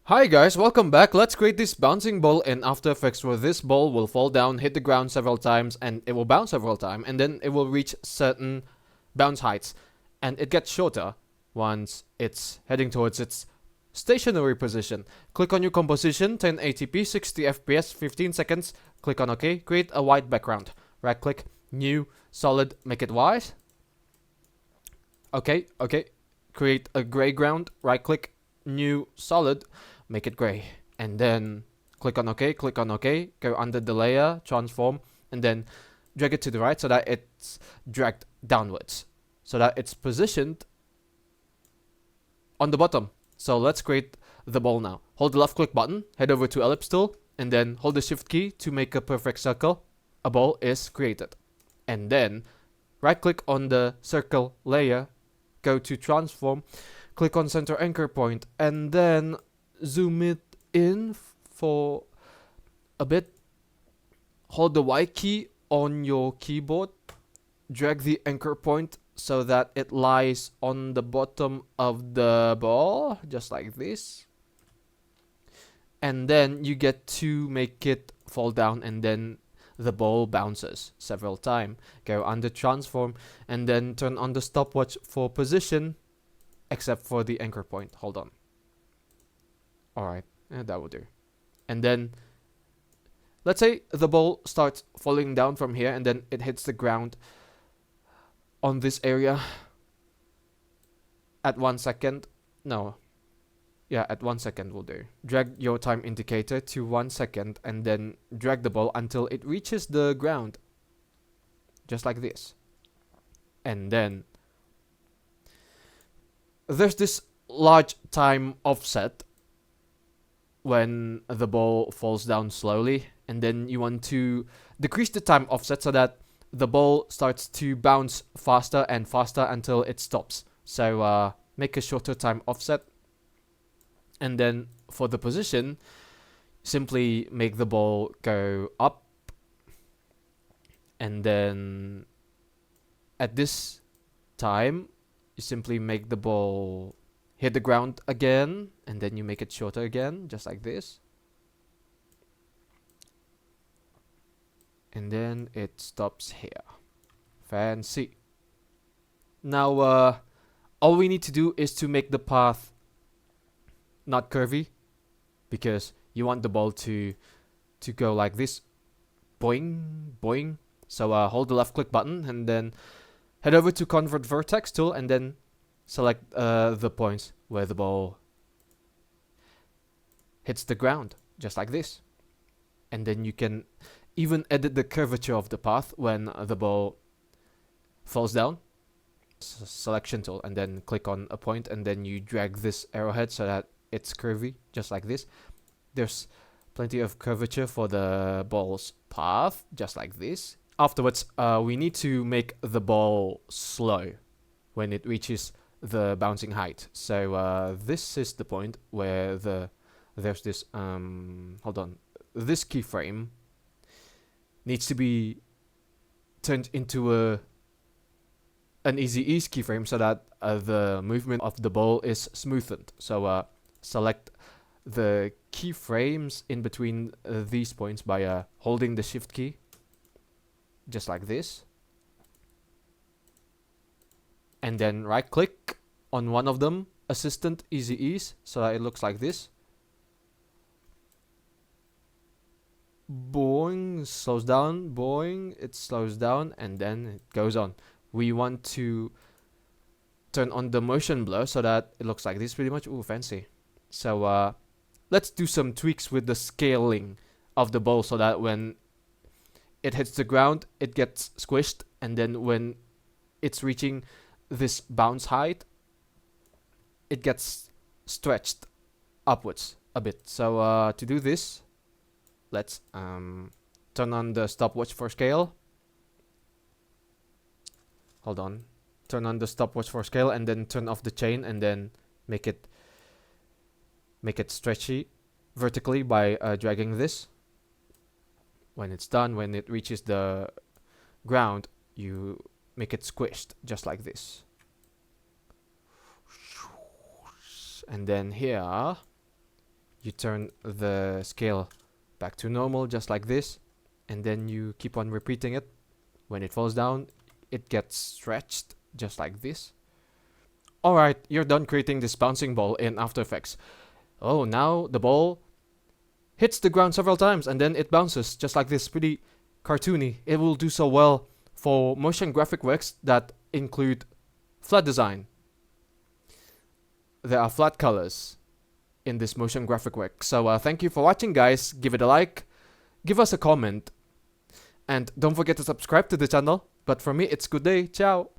Hi guys, welcome back. Let's create this bouncing ball in After Effects where this ball will fall down, hit the ground several times, and it will bounce several times, and then it will reach certain bounce heights, and it gets shorter once it's heading towards its stationary position. Click on your composition, 1080p, 60 fps, 15 seconds, click on OK, create a white background. Right click, new, solid, make it white. Okay, create a gray ground, right click, new, solid, make it gray, and then click on OK, go under the layer, transform, and then drag it to the right so that it's dragged downwards, so that it's positioned on the bottom. So let's create the ball now. Hold the left click button, head over to ellipse tool, and then hold the shift key to make a perfect circle. A ball is created. And then right click on the circle layer, go to transform, click on center anchor point, and then zoom it in for a bit. Hold the Y key on your keyboard, drag the anchor point so that it lies on the bottom of the ball, just like this. And then you get to make it fall down, and then the ball bounces several times. Go under transform, and then turn on the stopwatch for position, except for the anchor point. Hold on. Alright, that will do. And then let's say the ball starts falling down from here, and then it hits the ground on this area at 1 second. No. Yeah, at 1 second will do. Drag your time indicator to 1 second, and then drag the ball until it reaches the ground. Just like this. And then there's this large time offset when the ball falls down slowly, and then you want to decrease the time offset so that the ball starts to bounce faster and faster until it stops. So make a shorter time offset, and then for the position, simply make the ball go up, and then at this time you simply make the ball hit the ground again, and then you make it shorter again, just like this. And then it stops here. Fancy. Now, all we need to do is to make the path not curvy, because you want the ball to go like this. Boing, boing. So hold the left click button, and then head over to convert vertex tool, and then select the points where the ball hits the ground, just like this. And then you can even edit the curvature of the path when the ball falls down. Selection tool, and then click on a point, and then you drag this arrowhead so that it's curvy, just like this. There's plenty of curvature for the ball's path, just like this. Afterwards, we need to make the ball slow when it reaches the bouncing height. So this is the point where there's this hold on, this keyframe needs to be turned into an easy ease keyframe so that the movement of the ball is smoothened. So select the keyframes in between these points by holding the shift key, just like this. And then right click on one of them, assistant easy ease, so that it looks like this. Boing, slows down, boing, it slows down, and then it goes on. We want to turn on the motion blur so that it looks like this pretty much. Ooh, fancy. So let's do some tweaks with the scaling of the ball so that when it hits the ground, it gets squished, and then when it's reaching this bounce height, it gets stretched upwards a bit. So to do this, let's turn on the stopwatch for scale. Hold on. Turn on the stopwatch for scale, and then turn off the chain, and then make it stretchy vertically by dragging this. When it's done, when it reaches the ground, you make it squished, just like this. And then here, you turn the scale back to normal, just like this, and then you keep on repeating it. When it falls down, it gets stretched, just like this. Alright, you're done creating this bouncing ball in After Effects. Oh, now the ball hits the ground several times and then it bounces, just like this, pretty cartoony. It will do so well for motion graphic works that include flat design. There are flat colors in this motion graphic work. So thank you for watching, guys. Give it a like, give us a comment, and don't forget to subscribe to the channel. But for me, it's good day. Ciao.